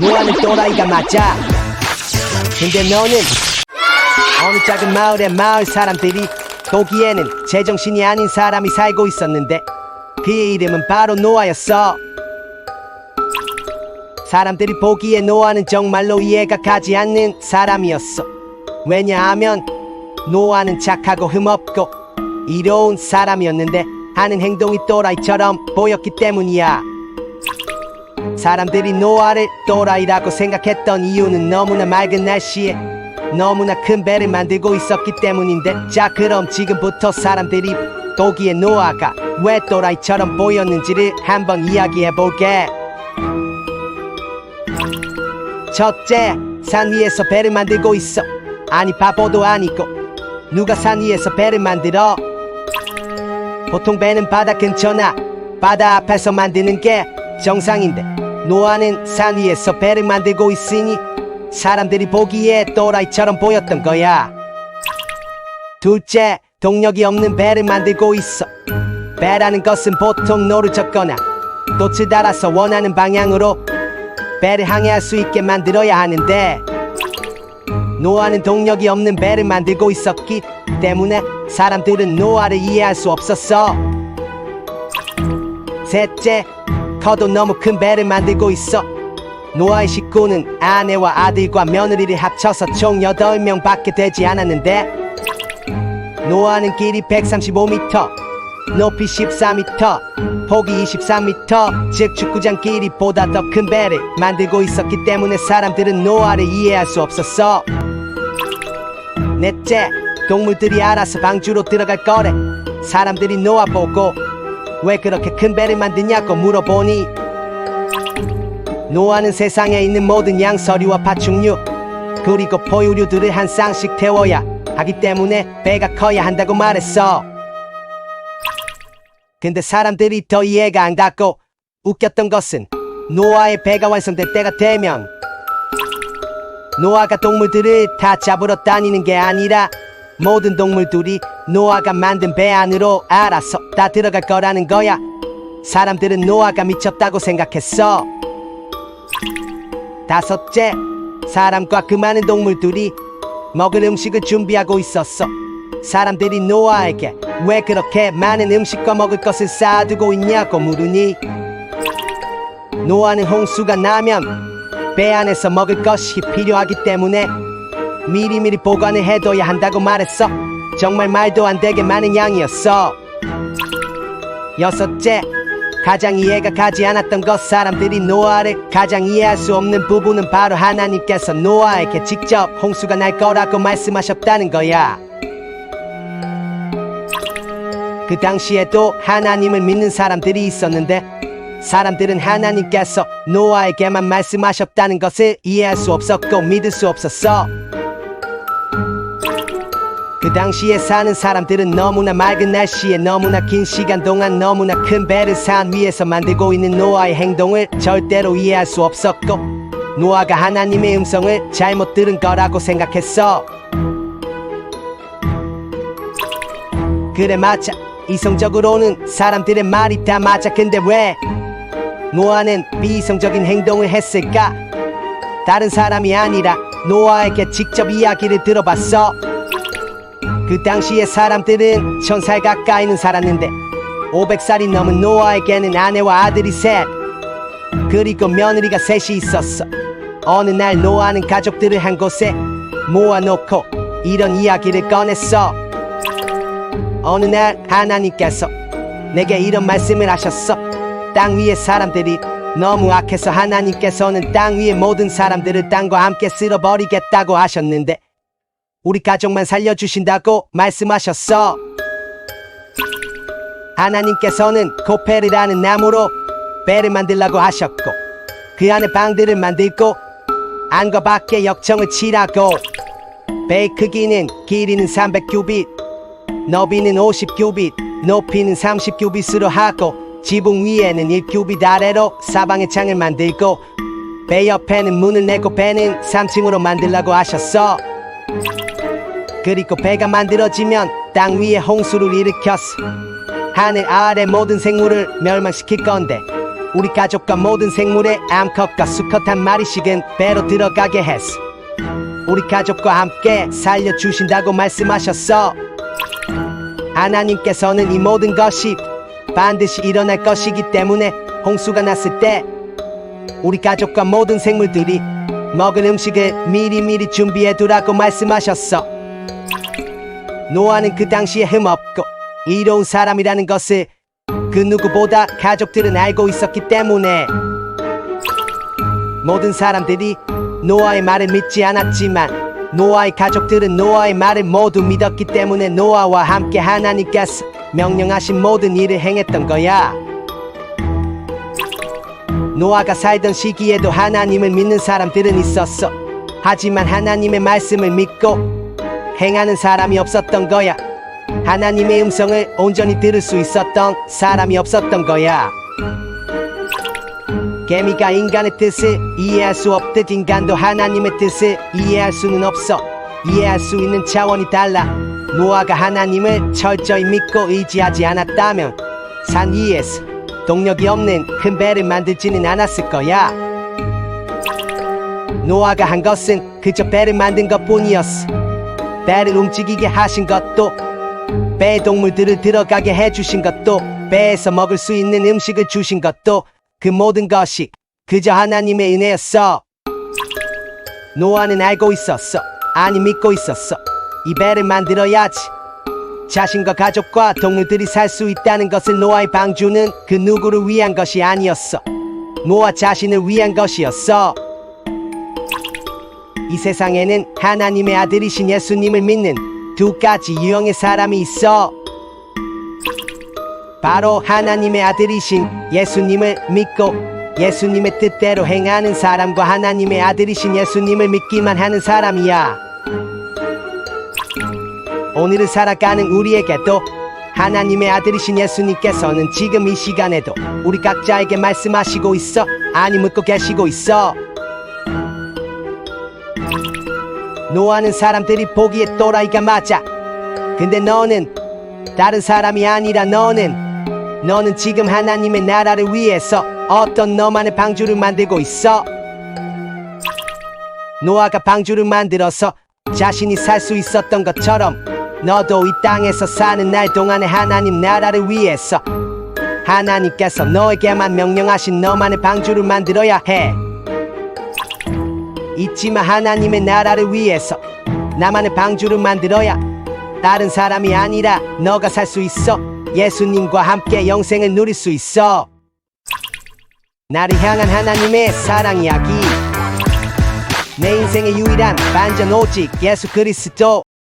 노아는 또라이가 맞아. 근데 너는 어느 작은 마을의 마을 사람들이 거기에는 제정신이 아닌 사람이 살고 있었는데 그의 이름은 바로 노아였어. 사람들이 보기에 노아는 정말로 이해가 가지 않는 사람이었어. 왜냐하면 노아는 착하고 흠없고 이로운 사람이었는데 하는 행동이 또라이처럼 보였기 때문이야. 사람들이 노아를 또라이라고 생각했던 이유는 너무나 맑은 날씨에 너무나 큰 배를 만들고 있었기 때문인데, 자 그럼 지금부터 사람들이 보기에 노아가 왜 또라이처럼 보였는지를 한번 이야기해볼게. 첫째, 산 위에서 배를 만들고 있어. 아니 바보도 아니고 누가 산 위에서 배를 만들어? 보통 배는 바다 근처나 바다 앞에서 만드는 게 정상인데 노아는 산 위에서 배를 만들고 있으니 사람들이 보기에 또라이처럼 보였던 거야. 둘째, 동력이 없는 배를 만들고 있어. 배라는 것은 보통 노를 젓거나 돛을 달아서 원하는 방향으로 배를 항해할 수 있게 만들어야 하는데 노아는 동력이 없는 배를 만들고 있었기 때문에 사람들은 노아를 이해할 수 없었어. 셋째, 커도 너무 큰 배를 만들고 있어. 노아의 식구는 아내와 아들과 며느리를 합쳐서 총 8명 밖에 되지 않았는데 노아는 길이 135m, 높이 14m, 폭이 23m, 즉 축구장 길이보다 더 큰 배를 만들고 있었기 때문에 사람들은 노아를 이해할 수 없었어. 넷째, 동물들이 알아서 방주로 들어갈 거래. 사람들이 노아 보고 왜 그렇게 큰 배를 만드냐고 물어보니 노아는 세상에 있는 모든 양서류와 파충류 그리고 포유류들을 한 쌍씩 태워야 하기 때문에 배가 커야 한다고 말했어. 근데 사람들이 더 이해가 안 갔고 웃겼던 것은 노아의 배가 완성될 때가 되면 노아가 동물들을 다 잡으러 다니는 게 아니라 모든 동물들이 노아가 만든 배 안으로 알아서 다 들어갈 거라는 거야. 사람들은 노아가 미쳤다고 생각했어. 다섯째, 사람과 그 많은 동물들이 먹을 음식을 준비하고 있었어. 사람들이 노아에게 왜 그렇게 많은 음식과 먹을 것을 쌓아두고 있냐고 물으니 노아는 홍수가 나면 배 안에서 먹을 것이 필요하기 때문에 미리미리 보관을 해둬야 한다고 말했어. 정말 말도 안 되게 많은 양이었어. 여섯째, 가장 이해가 가지 않았던 것, 사람들이 노아를 가장 이해할 수 없는 부분은 바로 하나님께서 노아에게 직접 홍수가 날 거라고 말씀하셨다는 거야. 그 당시에도 하나님을 믿는 사람들이 있었는데 사람들은 하나님께서 노아에게만 말씀하셨다는 것을 이해할 수 없었고 믿을 수 없었어. 그 당시에 사는 사람들은 너무나 맑은 날씨에 너무나 긴 시간 동안 너무나 큰 배를 산 위에서 만들고 있는 노아의 행동을 절대로 이해할 수 없었고 노아가 하나님의 음성을 잘못 들은 거라고 생각했어. 그래 맞아, 이성적으로는 사람들의 말이 다 맞아. 근데 왜 노아는 비이성적인 행동을 했을까? 다른 사람이 아니라 노아에게 직접 이야기를 들어봤어. 그 당시에 사람들은 1000살 가까이는 살았는데 500살이 넘은 노아에게는 아내와 아들이 셋 그리고 며느리가 셋이 있었어. 어느 날 노아는 가족들을 한 곳에 모아놓고 이런 이야기를 꺼냈어. 어느 날 하나님께서 내게 이런 말씀을 하셨어. 땅 위의 사람들이 너무 악해서 하나님께서는 땅 위의 모든 사람들을 땅과 함께 쓸어버리겠다고 하셨는데 우리 가족만 살려주신다고 말씀하셨어. 하나님께서는 코페르라는 나무로 배를 만들라고 하셨고 그 안에 방들을 만들고 안과 밖에 역청을 칠하고 배의 크기는 길이는 300규빗, 너비는 50규빗, 높이는 30규빗으로 하고 지붕 위에는 1규빗 아래로 사방에 창을 만들고 배 옆에는 문을 내고 배는 3층으로 만들라고 하셨어. 그리고 배가 만들어지면 땅 위에 홍수를 일으켰어. 하늘 아래 모든 생물을 멸망시킬 건데 우리 가족과 모든 생물의 암컷과 수컷 한 마리씩은 배로 들어가게 했어. 우리 가족과 함께 살려주신다고 말씀하셨어. 하나님께서는 이 모든 것이 반드시 일어날 것이기 때문에 홍수가 났을 때 우리 가족과 모든 생물들이 먹을 음식을 미리미리 준비해두라고 말씀하셨어. 노아는 그 당시에 흠없고 이로운 사람이라는 것을 그 누구보다 가족들은 알고 있었기 때문에 모든 사람들이 노아의 말을 믿지 않았지만 노아의 가족들은 노아의 말을 모두 믿었기 때문에 노아와 함께 하나님께서 명령하신 모든 일을 행했던 거야. 노아가 살던 시기에도 하나님을 믿는 사람들은 있었어. 하지만 하나님의 말씀을 믿고 행하는 사람이 없었던 거야. 하나님의 음성을 온전히 들을 수 있었던 사람이 없었던 거야. 개미가 인간의 뜻을 이해할 수 없듯 인간도 하나님의 뜻을 이해할 수는 없어. 이해할 수 있는 차원이 달라. 노아가 하나님을 철저히 믿고 의지하지 않았다면 산 위에서 동력이 없는 큰 배를 만들지는 않았을 거야. 노아가 한 것은 그저 배를 만든 것뿐이었어. 배를 움직이게 하신 것도, 배에 동물들을 들어가게 해주신 것도, 배에서 먹을 수 있는 음식을 주신 것도, 그 모든 것이 그저 하나님의 은혜였어. 노아는 알고 있었어. 아니 믿고 있었어. 이 배를 만들어야지 자신과 가족과 동물들이 살 수 있다는 것을. 노아의 방주는 그 누구를 위한 것이 아니었어. 노아 자신을 위한 것이었어. 이 세상에는 하나님의 아들이신 예수님을 믿는 두 가지 유형의 사람이 있어. 바로 하나님의 아들이신 예수님을 믿고 예수님의 뜻대로 행하는 사람과 하나님의 아들이신 예수님을 믿기만 하는 사람이야. 오늘을 살아가는 우리에게도 하나님의 아들이신 예수님께서는 지금 이 시간에도 우리 각자에게 말씀하시고 있어. 아니 묻고 계시고 있어. 노아는 사람들이 보기에 또라이가 맞아. 근데 너는 다른 사람이 아니라 너는 지금 하나님의 나라를 위해서 어떤 너만의 방주를 만들고 있어. 노아가 방주를 만들어서 자신이 살 수 있었던 것처럼 너도 이 땅에서 사는 날 동안에 하나님 나라를 위해서 하나님께서 너에게만 명령하신 너만의 방주를 만들어야 해. 잊지마, 하나님의 나라를 위해서 나만의 방주를 만들어야 다른 사람이 아니라 너가 살 수 있어. 예수님과 함께 영생을 누릴 수 있어. 나를 향한 하나님의 사랑 이야기. 내 인생의 유일한 반전 오직 예수 그리스도.